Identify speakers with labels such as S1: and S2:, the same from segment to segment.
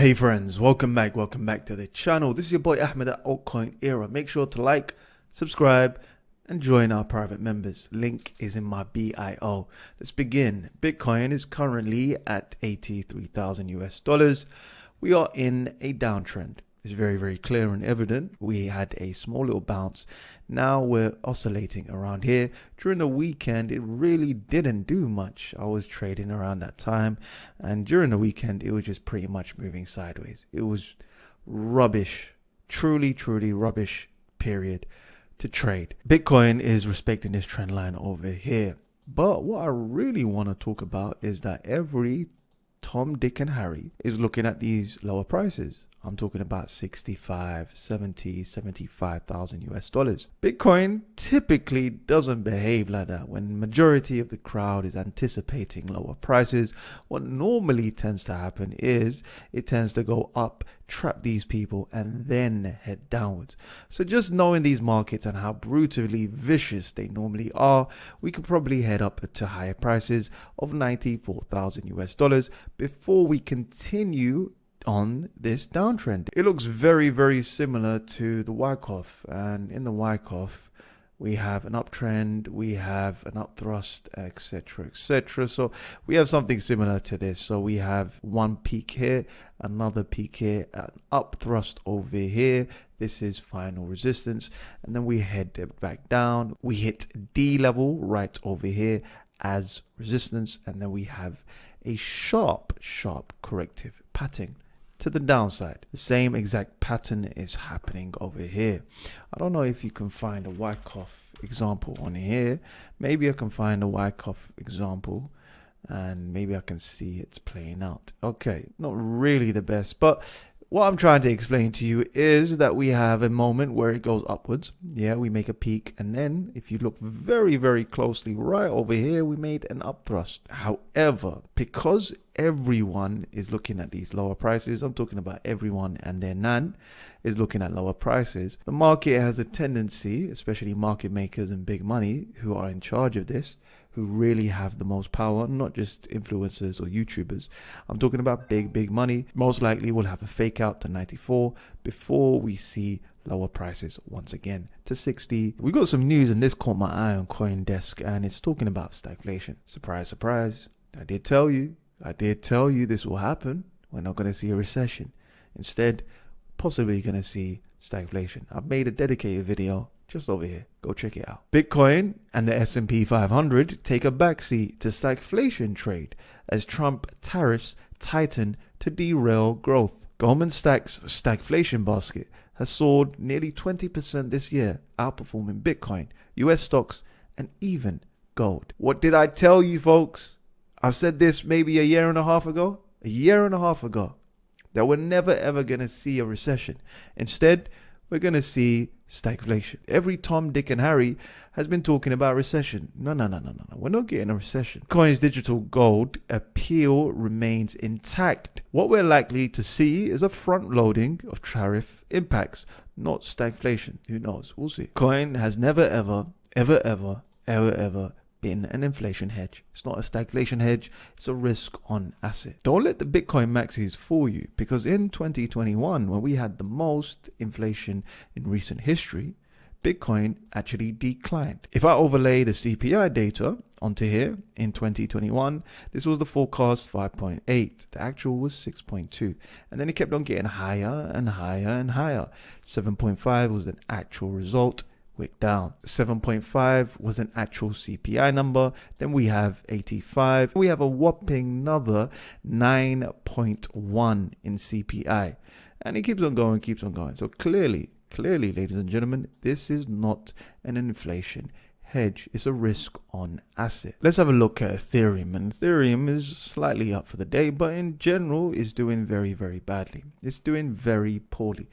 S1: Hey friends, welcome back to the channel. This is your boy Ahmed at Altcoin Era. Make sure to like, subscribe, and join our private members. Link is in my bio. Let's begin. Bitcoin is currently at 83,000 US dollars. We are in a downtrend. It's very clear and evident. We had a small little bounce. Now we're oscillating around here. During the weekend, it really didn't do much. I was trading around that time, and during the weekend, it was just pretty much moving sideways. It was rubbish, truly rubbish period to trade. Bitcoin is respecting this trend line over here. But what I really want to talk about is that every Tom, Dick, and Harry is looking at these lower prices. I'm talking about 65, 70, 75,000 US dollars. Bitcoin typically doesn't behave like that. When majority of the crowd is anticipating lower prices, what normally tends to happen is it tends to go up, trap these people, and then head downwards. So just knowing these markets and how brutally vicious they normally are, we could probably head up to higher prices of 94,000 US dollars before we continue on this downtrend. It looks very similar to the Wyckoff, and in the Wyckoff we have an uptrend, we have an upthrust, etc. So we have something similar to this. So we have one peak here, another peak here, an upthrust over here. This is final resistance, and then we head back down. We hit D level right over here as resistance, and then we have a sharp corrective pattern to the downside. The same exact pattern is happening over here. I don't know if you can find a Wyckoff example on here. Maybe I can find a Wyckoff example and maybe I can see it's playing out. Okay, not really the best, but what I'm trying to explain to you is that we have a moment where it goes upwards. Yeah, we make a peak, and then if you look very closely right over here, we made an upthrust. However, because everyone is looking at these lower prices, I'm talking about everyone and their nan is looking at lower prices, the market has a tendency, especially market makers and big money who are in charge of this, who really have the most power, not just influencers or YouTubers. I'm talking about big money. Most likely will have a fake out to 94 before we see lower prices once again to 60. We got some news, and this caught my eye on CoinDesk, and it's talking about stagflation. Surprise. I did tell you this will happen. We're not going to see a recession. Instead, possibly going to see stagflation. I've made a dedicated video just over here. Go check it out. Bitcoin and the S&P 500 take a backseat to stagflation trade as Trump tariffs tighten to derail growth. Goldman Sachs' stagflation basket has soared nearly 20% this year, outperforming Bitcoin, US stocks, and even gold. What did I tell you, folks? I said this maybe a year and a half ago, that we're never ever going to see a recession. Instead, we're going to see stagflation. Every Tom, Dick, and Harry has been talking about recession. No. We're not getting a recession. Bitcoin's digital gold appeal remains intact. What we're likely to see is a front loading of tariff impacts, not stagflation. Who knows? We'll see. Bitcoin has never ever been an inflation hedge. It's not a stagflation hedge. It's a risk on asset. Don't let the Bitcoin maxis fool you, because in 2021, when we had the most inflation in recent history, Bitcoin actually declined. If I overlay the CPI data onto here in 2021, this was the forecast 5.8. The actual was 6.2. And then it kept on getting higher and higher. 7.5 was an actual result. Wick down. 7.5 was an actual CPI number. Then we have 85. We have a whopping another 9.1 in CPI. And it keeps on going. So clearly, ladies and gentlemen, this is not an inflation hedge. It's a risk on asset. Let's have a look at Ethereum. And Ethereum is slightly up for the day, but in general is doing very badly. It's doing very poorly.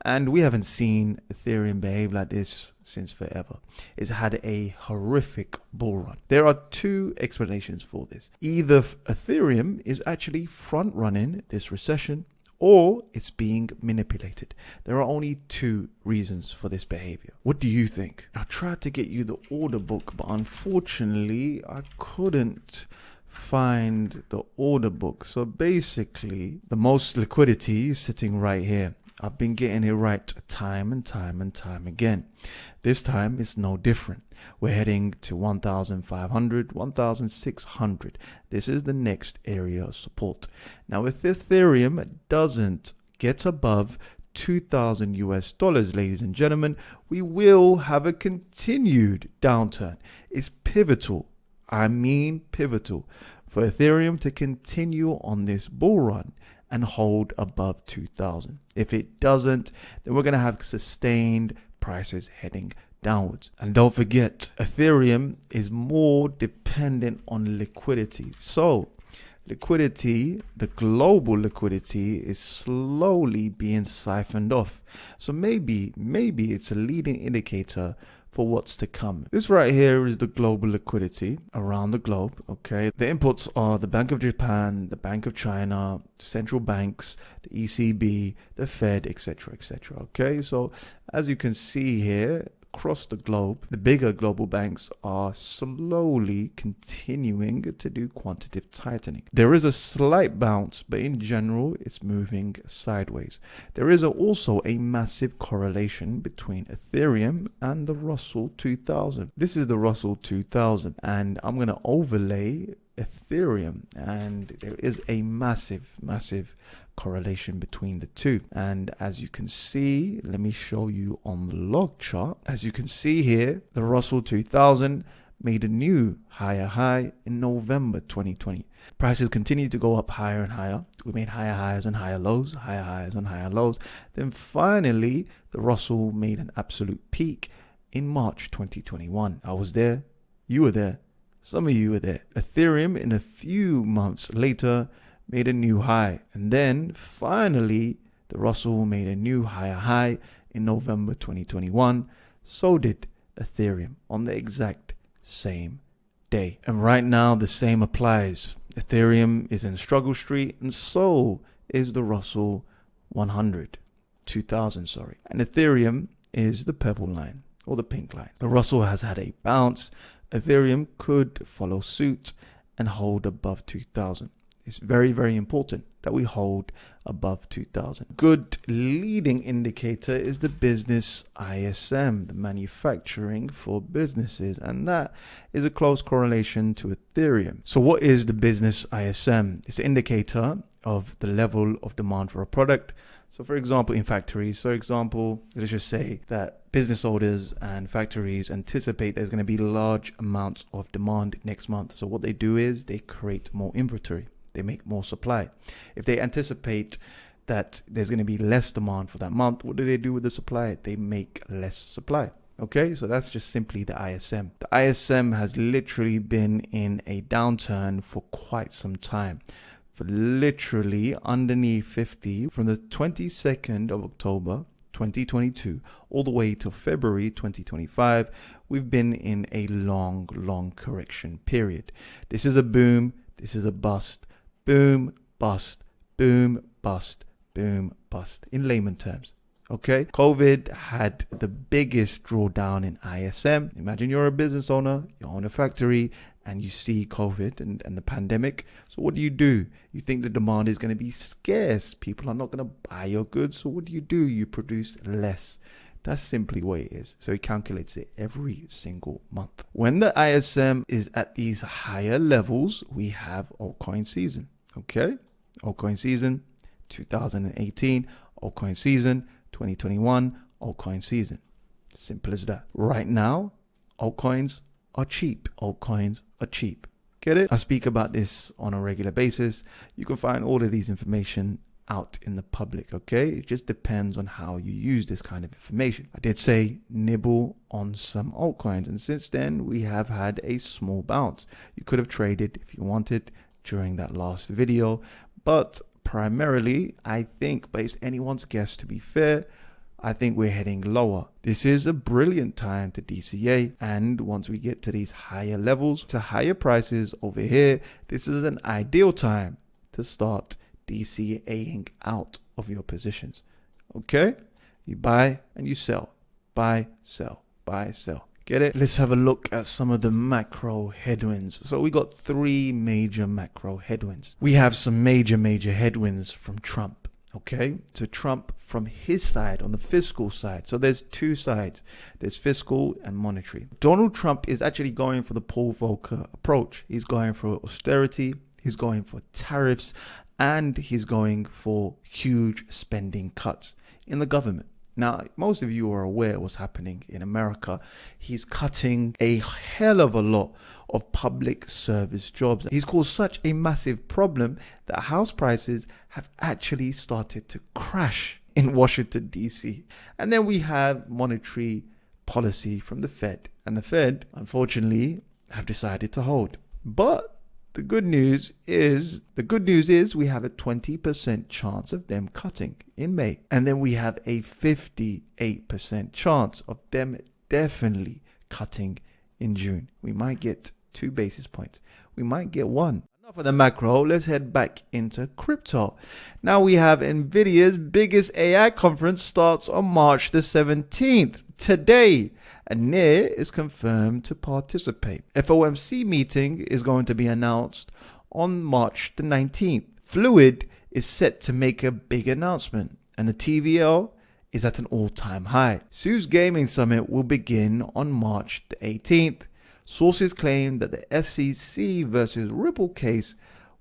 S1: And we haven't seen Ethereum behave like this since forever. It's had a horrific bull run. There are two explanations for this. Either Ethereum is actually front running this recession, or it's being manipulated. There are only two reasons for this behavior. What do you think? I tried to get you the order book, but unfortunately I couldn't find the order book. So basically, the most liquidity is sitting right here. I've been getting it right time and time again. This time it's no different. We're heading to 1,500, 1,600. This is the next area of support. Now, if Ethereum doesn't get above 2,000 US dollars, ladies and gentlemen, we will have a continued downturn. It's pivotal. I mean pivotal for Ethereum to continue on this bull run and hold above 2,000. If it doesn't, then we're going to have sustained prices heading downwards. And don't forget, Ethereum is more dependent on liquidity. So liquidity, the global liquidity, is slowly being siphoned off. So maybe it's a leading indicator for what's to come. This right here is the global liquidity around the globe. Okay, the inputs are the Bank of Japan, the Bank of China, central banks, the ECB, the Fed, etc., etc. Okay, so as you can see here, across the globe, the bigger global banks are slowly continuing to do quantitative tightening. There is a slight bounce, but in general, it's moving sideways. There is also a massive correlation between Ethereum and the Russell 2000. This is the Russell 2000, and I'm going to overlay Ethereum, and there is a massive correlation between the two. And as you can see, let me show you on the log chart. As you can see here, the Russell 2000 made a new higher high in November 2020. Prices continue to go up higher and higher. We made higher highs and higher lows, higher highs and higher lows. Then finally, the Russell made an absolute peak in March 2021. I was there. You were there. Some of you were there. Ethereum, in a few months later, made a new high. And then finally, the Russell made a new higher high in November 2021. So did Ethereum on the exact same day. And right now, the same applies. Ethereum is in struggle street, and so is the Russell 2000, sorry. And Ethereum is the purple line or the pink line. The Russell has had a bounce. Ethereum could follow suit and hold above 2,000. It's very important that we hold above 2,000. Good leading indicator is the business ISM, the manufacturing for businesses, and that is a close correlation to Ethereum. So what is the business ISM? It's an indicator of the level of demand for a product. So for example, in factories, let's just say that business owners and factories anticipate there's going to be large amounts of demand next month. So what they do is they create more inventory. They make more supply. If they anticipate that there's going to be less demand for that month, what do they do with the supply? They make less supply. Okay, so that's just simply the ISM. The ISM has literally been in a downturn for quite some time. For literally underneath 50 from the 22nd of October 2022 all the way to February 2025, we've been in a long correction period. This is a boom, this is a bust. Boom, bust, boom, bust, boom, bust, in layman terms. Okay, COVID had the biggest drawdown in ISM. Imagine you're a business owner, you own a factory, and you see COVID and the pandemic. So what do? You think the demand is going to be scarce. People are not going to buy your goods. So what do? You produce less. That's simply what it is. So he calculates it every single month. When the ISM is at these higher levels, we have altcoin season. Okay, altcoin season 2018, altcoin season 2021, altcoin season. Simple as that. Right now, altcoins are cheap. Altcoins are cheap. Get it? I speak about this on a regular basis. You can find all of these information out in the public, okay? It just depends on how you use this kind of information. I did say nibble on some altcoins, and since then we have had a small bounce. You could have traded if you wanted during that last video, but primarily I think, but it's anyone's guess to be fair, I think we're heading lower. This is a brilliant time to DCA, and once we get to these higher levels, to higher prices over here, this is an ideal time to start DCAing out of your positions. Okay, you buy and you sell, buy, sell, buy, sell. Get it? Let's have a look at some of the macro headwinds. So we got three major macro headwinds. We have some major headwinds from Trump. Okay, so Trump from his side, on the fiscal side. So there's two sides. There's fiscal and monetary. Donald Trump is actually going for the Paul Volcker approach. He's going for austerity. He's going for tariffs. And he's going for huge spending cuts in the government. Now, most of you are aware what's happening in America. He's cutting a hell of a lot of public service jobs. He's caused such a massive problem that house prices have actually started to crash in Washington, D.C. And then we have monetary policy from the Fed. And the Fed, unfortunately, have decided to hold. But the good news is we have a 20% chance of them cutting in May. And then we have a 58% chance of them definitely cutting in June. We might get 2 basis points. We might get 1. Enough of the macro. Let's head back into crypto. Now we have Nvidia's biggest AI conference starts on March the 17th. Today, and NIR is confirmed to participate. FOMC meeting is going to be announced on March the 19th. Fluid is set to make a big announcement, and the TVL is at an all-time high. Sue's Gaming Summit will begin on March the 18th. Sources claim that the SEC versus Ripple case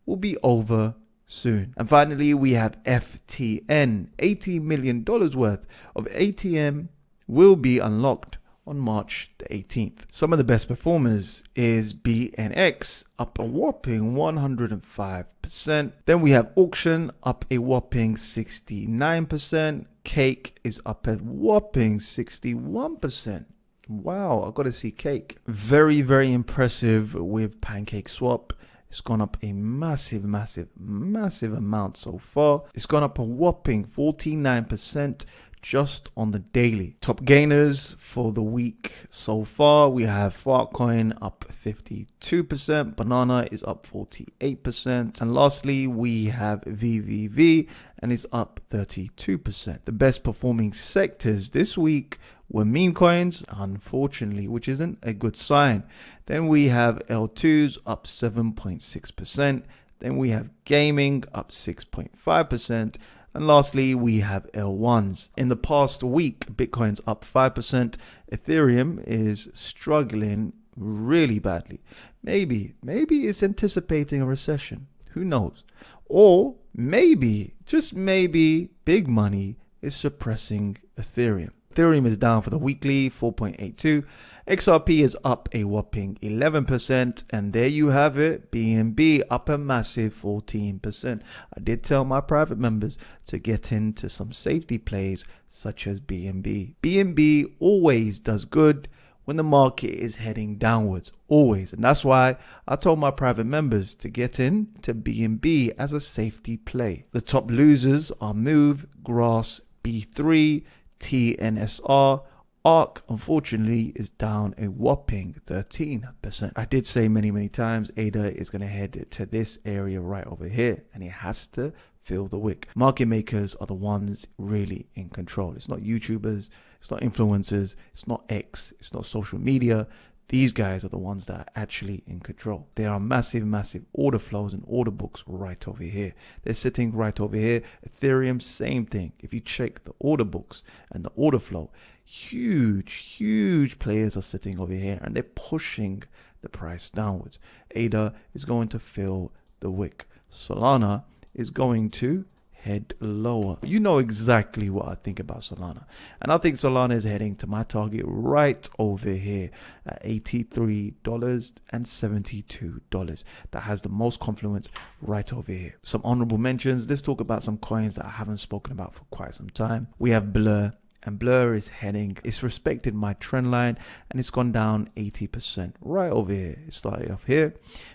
S1: will be over soon. And finally, we have FTN. $80 million worth of ATM will be unlocked on March the 18th. Some of the best performers is BNX, up a whopping 105%. Then we have Auction, up a whopping 69%. Cake is up a whopping 61%. Wow, I gotta see Cake. Very impressive with Pancake Swap. It's gone up a massive amount so far. It's gone up a whopping 49% just on the daily. Top gainers for the week so far, we have Fartcoin up 52%, Banana is up 48%, and lastly we have VVV and it's up 32%. The best performing sectors this week were meme coins, unfortunately, which isn't a good sign. Then we have L2s up 7.6%. Then we have gaming up 6.5%. And lastly, we have L1s. In the past week, Bitcoin's up 5%. Ethereum is struggling really badly. Maybe it's anticipating a recession. Who knows? Or maybe, just maybe, big money is suppressing Ethereum. Ethereum is down for the weekly, 4.82. XRP is up a whopping 11%. And there you have it, BNB up a massive 14%. I did tell my private members to get into some safety plays such as BNB. BNB always does good when the market is heading downwards, always. And that's why I told my private members to get into BNB as a safety play. The top losers are Move, Grass, B3, TNSR. ARK, unfortunately, is down a whopping 13%. I did say many times ADA is going to head to this area right over here, and it has to fill the wick. Market makers are the ones really in control. It's not YouTubers, it's not influencers, it's not X, it's not social media. These guys are the ones that are actually in control. There are massive order flows and order books right over here. They're sitting right over here. Ethereum, same thing. If you check the order books and the order flow, huge players are sitting over here and they're pushing the price downwards. ADA is going to fill the wick. Solana is going to head lower. You know exactly what I think about Solana. And I think Solana is heading to my target right over here at $83 and $72. That has the most confluence right over here. Some honorable mentions. Let's talk about some coins that I haven't spoken about for quite some time. We have Blur. And Blur is heading, it's respected my trend line and it's gone down 80% right over here. It started off here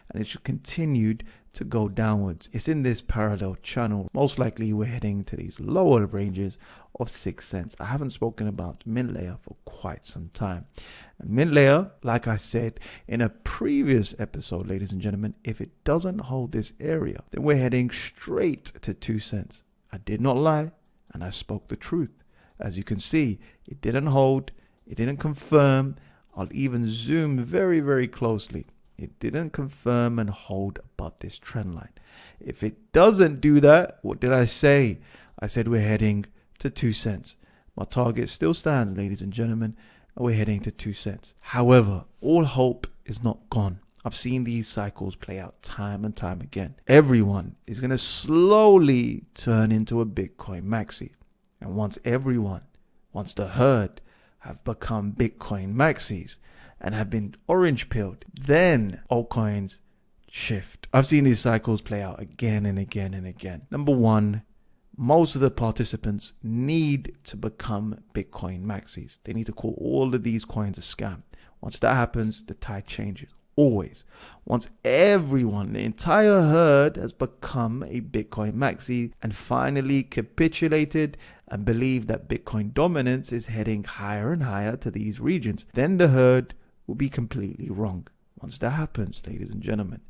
S1: and it's continued to go downwards. It's in this parallel channel. Most likely we're heading to these lower ranges of 6 cents. I haven't spoken about mint layer for quite some time. And mint layer, like I said in a previous episode, ladies and gentlemen, if it doesn't hold this area, then we're heading straight to 2 cents. I did not lie and I spoke the truth. As you can see, it didn't hold, it didn't confirm. I'll even zoom very, very closely. It didn't confirm and hold above this trend line. If it doesn't do that, what did I say? I said we're heading to 2 cents. My target still stands, ladies and gentlemen, and we're heading to 2 cents. However, all hope is not gone. I've seen these cycles play out time and time again. Everyone is going to slowly turn into a Bitcoin maxi. And once the herd have become Bitcoin maxis and have been orange pilled, then altcoins shift. I've seen these cycles play out again and again and again. Number one, most of the participants need to become Bitcoin maxis. They need to call all of these coins a scam. Once that happens, the tide changes. Always. Once everyone, the entire herd has become a Bitcoin maxi and finally capitulated and believe that Bitcoin dominance is heading higher and higher to these regions, then the herd will be completely wrong. Once that happens, ladies and gentlemen,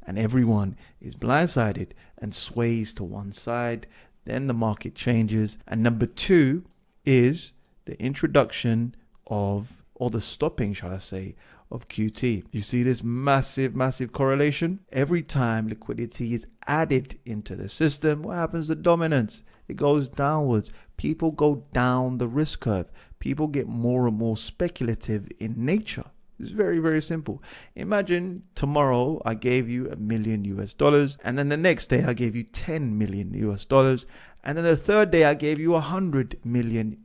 S1: and everyone is blindsided and sways to one side, then the market changes. And number two is the introduction of, or the stopping, shall I say, of QT. You see this massive correlation? Every time liquidity is added into the system, what happens to dominance? It goes downwards. People go down the risk curve. People get more and more speculative in nature. It's very, very simple. Imagine tomorrow I gave you $1 million, and then the next day I gave you $10 million, and then the third day I gave you $100 million.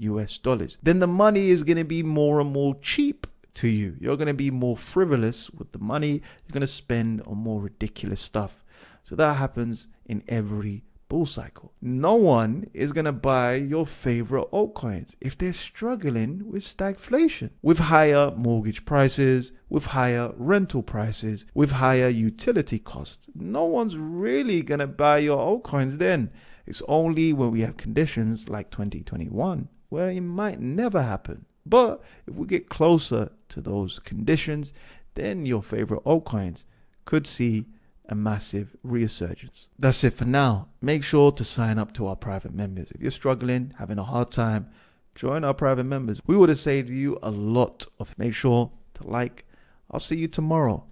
S1: Then the money is going to be more and more cheap to you. You're going to be more frivolous with the money. You're going to spend on more ridiculous stuff. So that happens in every bull cycle. No one is going to buy your favorite altcoins if they're struggling with stagflation, with higher mortgage prices, with higher rental prices, with higher utility costs. No one's really going to buy your altcoins then. It's only when we have conditions like 2021 where it might never happen. But if we get closer to those conditions, then your favorite altcoins could see a massive resurgence. That's it for now. Make sure to sign up to our private members. If you're struggling, having a hard time, join our private members. We would have saved you a lot of. Make sure to like. I'll see you tomorrow.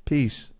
S1: Peace.